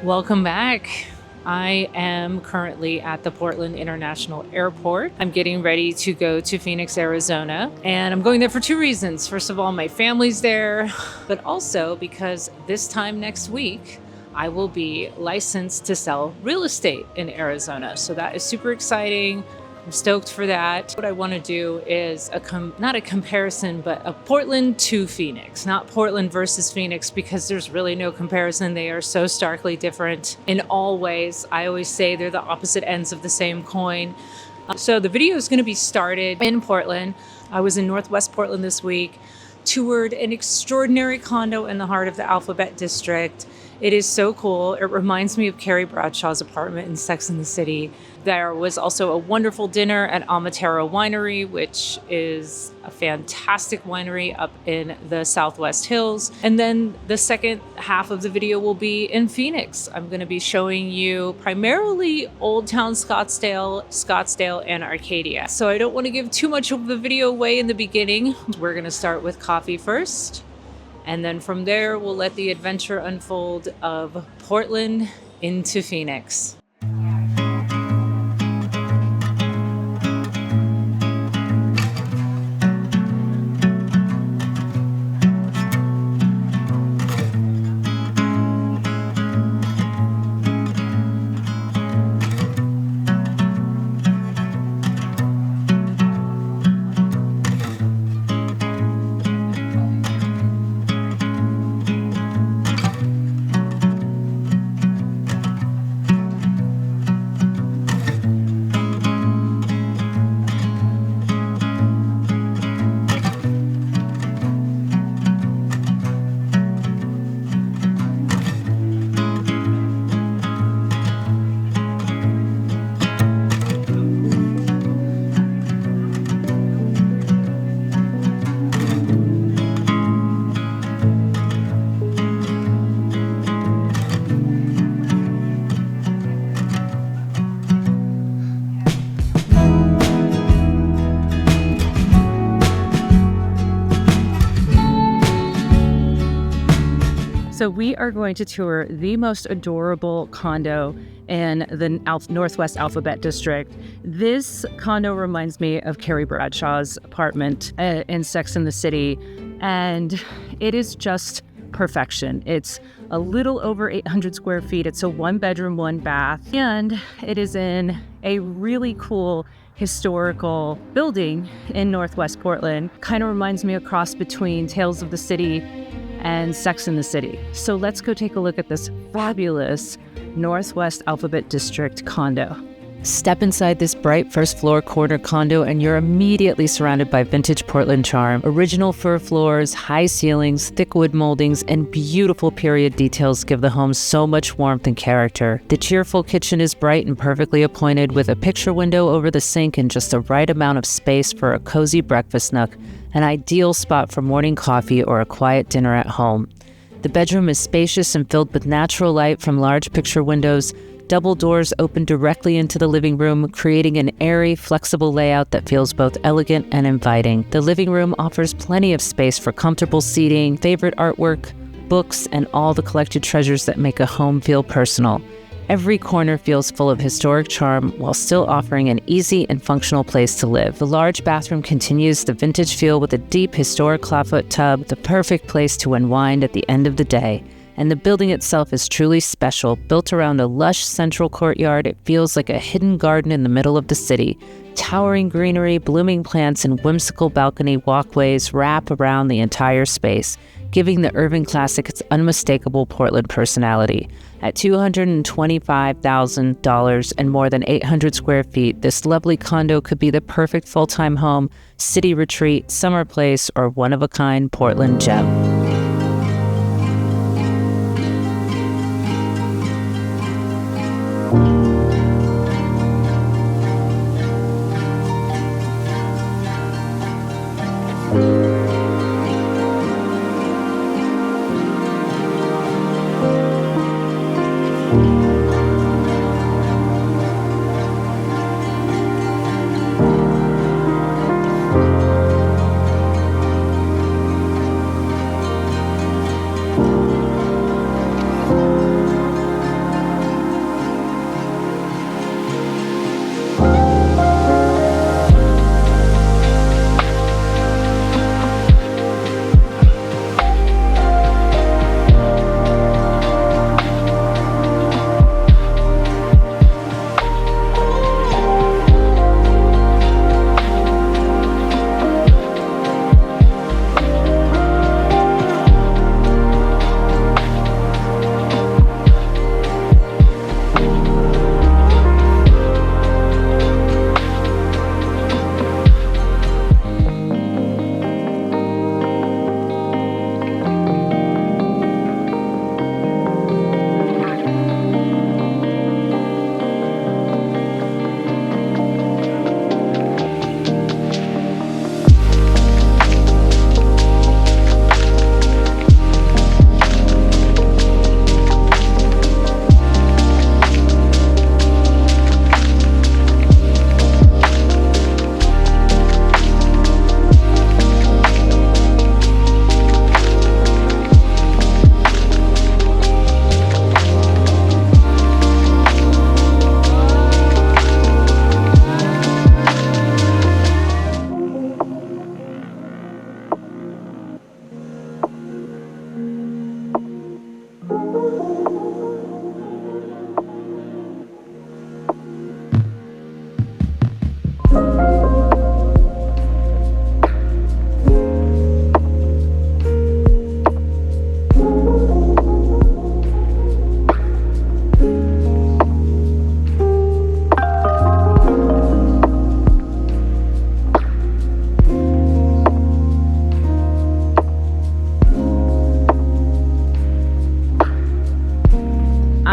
Welcome back. I am currently at the Portland International Airport. I'm getting ready to go to Phoenix, Arizona, and I'm going there for two reasons. First of all, my family's there, but also because this time next week, I will be licensed to sell real estate in Arizona. So that is super exciting. I'm stoked for that. What I want to do is not a comparison, but a Portland to Phoenix, not Portland versus Phoenix, because there's really no comparison. They are so starkly different in all ways. I always say they're the opposite ends of the same coin. So the video is going to be started in Portland. I was in Northwest Portland this week, toured an extraordinary condo in the heart of the Alphabet District. It is so cool. It reminds me of Carrie Bradshaw's apartment in Sex and the City. There was also a wonderful dinner at Amaterra Winery, which is a fantastic winery up in the Southwest Hills. And then the second half of the video will be in Phoenix. I'm going to be showing you primarily Old Town Scottsdale, and Arcadia. So I don't want to give too much of the video away in the beginning. We're going to start with coffee first. And then from there, we'll let the adventure unfold of Portland into Phoenix. So we are going to tour the most adorable condo in the Northwest Alphabet District. This condo reminds me of Carrie Bradshaw's apartment in Sex and the City, and it is just perfection. It's a little over 800 square feet. It's a 1-bedroom, 1-bath, and it is in a really cool historical building in Northwest Portland. Kind of reminds me of a cross between Tales of the City and Sex and the City. So let's go take a look at this fabulous Northwest Alphabet District condo. Step inside this bright first floor corner condo and you're immediately surrounded by vintage Portland charm. Original fir floors, high ceilings, thick wood moldings, and beautiful period details give the home so much warmth and character. The cheerful kitchen is bright and perfectly appointed with a picture window over the sink and just the right amount of space for a cozy breakfast nook, an ideal spot for morning coffee or a quiet dinner at home. The bedroom is spacious and filled with natural light from large picture windows. Double doors open directly into the living room, creating an airy, flexible layout that feels both elegant and inviting. The living room offers plenty of space for comfortable seating, favorite artwork, books, and all the collected treasures that make a home feel personal. Every corner feels full of historic charm while still offering an easy and functional place to live. The large bathroom continues the vintage feel with a deep, historic clawfoot tub, the perfect place to unwind at the end of the day. And the building itself is truly special. Built around a lush central courtyard, it feels like a hidden garden in the middle of the city. Towering greenery, blooming plants, and whimsical balcony walkways wrap around the entire space, giving the Irving Classic its unmistakable Portland personality. At $225,000 and more than 800 square feet, this lovely condo could be the perfect full-time home, city retreat, summer place, or one-of-a-kind Portland gem.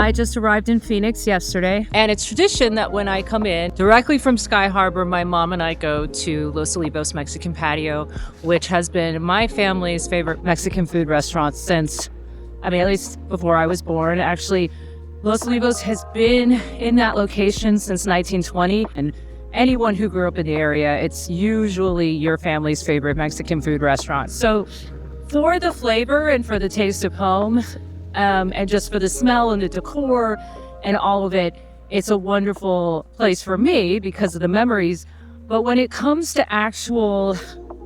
I just arrived in Phoenix yesterday, and it's tradition that when I come in directly from Sky Harbor, my mom and I go to Los Olivos Mexican Patio, which has been my family's favorite Mexican food restaurant since, at least before I was born. Actually, Los Olivos has been in that location since 1920, and anyone who grew up in the area, it's usually your family's favorite Mexican food restaurant. So for the flavor and for the taste of home, and just for the smell and the decor and all of it, it's a wonderful place for me because of the memories. But when it comes to actual,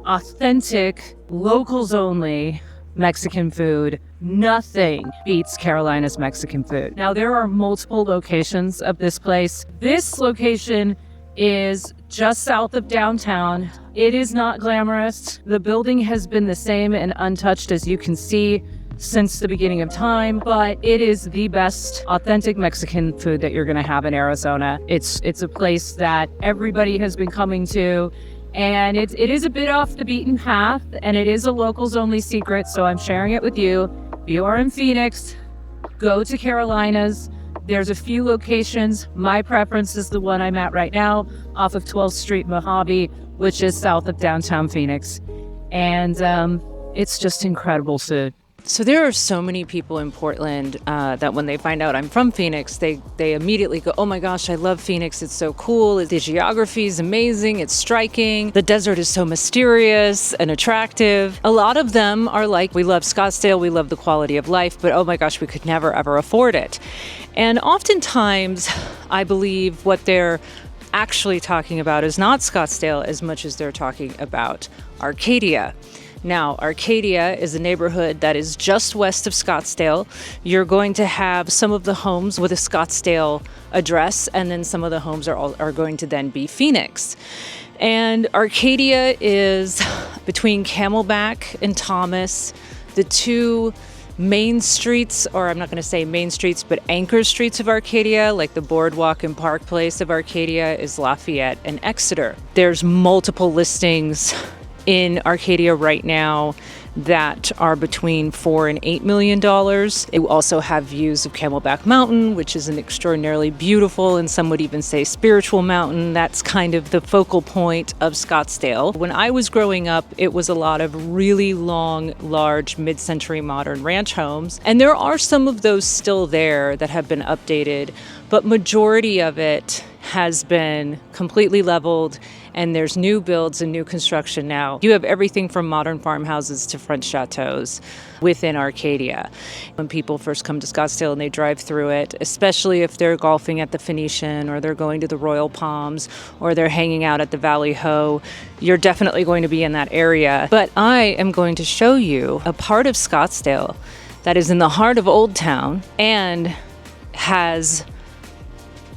authentic, locals only Mexican food, nothing beats Carolina's Mexican food. Now, there are multiple locations of this place. This location is just south of downtown. It is not glamorous. The building has been the same and untouched, as you can see, since the beginning of time, but it is the best authentic Mexican food that you're going to have in Arizona. It's a place that everybody has been coming to, and it is a bit off the beaten path, and it is a locals only secret, so I'm sharing it with you. If you are in Phoenix, go to Carolinas. There's a few locations. My preference is the one I'm at right now off of 12th Street, Mojave, which is south of downtown Phoenix. And it's just incredible food. So there are so many people in Portland that when they find out I'm from Phoenix, they immediately go, oh my gosh, I love Phoenix. It's so cool. The geography is amazing. It's striking. The desert is so mysterious and attractive. A lot of them are like, we love Scottsdale. We love the quality of life, but oh my gosh, we could never, ever afford it. And oftentimes, I believe what they're actually talking about is not Scottsdale as much as they're talking about Arcadia. Now, Arcadia is a neighborhood that is just west of Scottsdale. You're going to have some of the homes with a Scottsdale address, and then some of the homes are going to then be Phoenix. And Arcadia is between Camelback and Thomas, the two main streets, or I'm not going to say main streets, but anchor streets of Arcadia, like the Boardwalk and Park Place of Arcadia, is Lafayette and Exeter. There's multiple listings in Arcadia right now that are between $4 and $8 million. It will also have views of Camelback Mountain, which is an extraordinarily beautiful, and some would even say spiritual mountain. That's kind of the focal point of Scottsdale. When I was growing up, it was a lot of really long, large, mid-century modern ranch homes. And there are some of those still there that have been updated, but majority of it has been completely leveled, and there's new builds and new construction now. You have everything from modern farmhouses to French chateaus within Arcadia. When people first come to Scottsdale and they drive through it, especially if they're golfing at the Phoenician or they're going to the Royal Palms or they're hanging out at the Valley Ho, you're definitely going to be in that area. But I am going to show you a part of Scottsdale that is in the heart of Old Town and has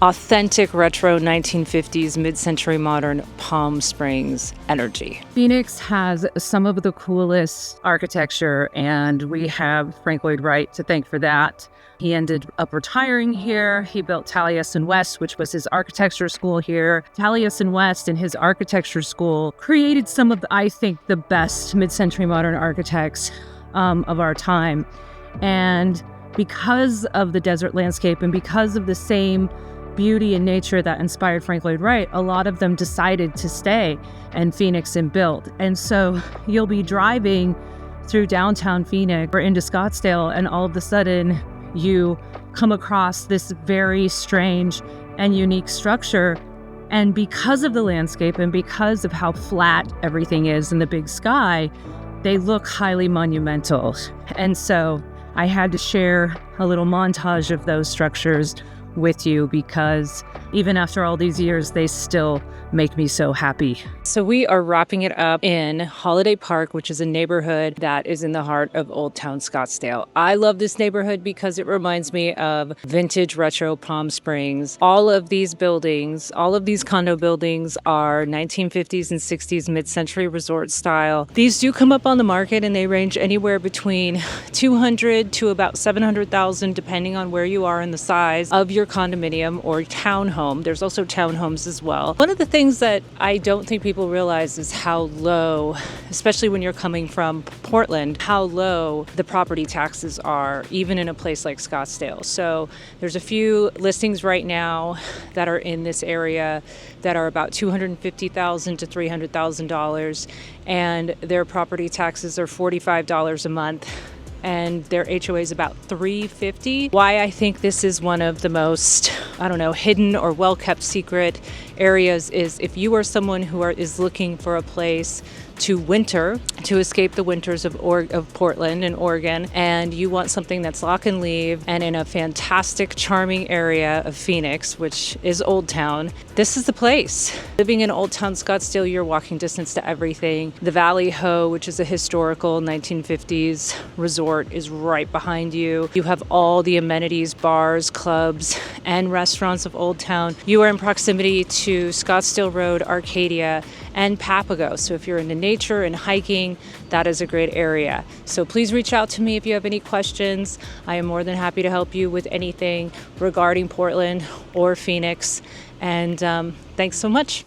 authentic retro 1950s mid-century modern Palm Springs energy. Phoenix has some of the coolest architecture, and we have Frank Lloyd Wright to thank for that. He ended up retiring here. He built Taliesin West, which was his architecture school here. Taliesin West and his architecture school created some of, I think, the best mid-century modern architects of our time. And because of the desert landscape and because of the same beauty and nature that inspired Frank Lloyd Wright, a lot of them decided to stay in Phoenix and build. And so you'll be driving through downtown Phoenix or into Scottsdale, and all of a sudden you come across this very strange and unique structure. And because of the landscape and because of how flat everything is in the big sky, they look highly monumental. And so I had to share a little montage of those structures with you because even after all these years, they still make me so happy. So we are wrapping it up in Holiday Park, which is a neighborhood that is in the heart of Old Town Scottsdale. I love this neighborhood because it reminds me of vintage retro Palm Springs. All of these buildings, all of these condo buildings are 1950s and 60s mid-century resort style. These do come up on the market and they range anywhere between $200,000 to about $700,000 depending on where you are in the size of your your condominium or townhome. There's also townhomes as well. One of the things that I don't think people realize is how low, especially when you're coming from Portland, how low the property taxes are, even in a place like Scottsdale. So there's a few listings right now that are in this area that are about $250,000 to $300,000, and their property taxes are $45 a month, and their HOA is about $350. Why I think this is one of the most, hidden or well-kept secret areas is if you are someone who is looking for a place to winter, to escape the winters of Portland and Oregon, and you want something that's lock and leave and in a fantastic, charming area of Phoenix, which is Old Town, this is the place. Living in Old Town Scottsdale, you're walking distance to everything. The Valley Ho, which is a historical 1950s resort, is right behind you. You have all the amenities, bars, clubs, and restaurants of Old Town. You are in proximity to Scottsdale Road, Arcadia, and Papago. So if you're into nature and hiking, that is a great area. So please reach out to me if you have any questions. I am more than happy to help you with anything regarding Portland or Phoenix. And thanks so much.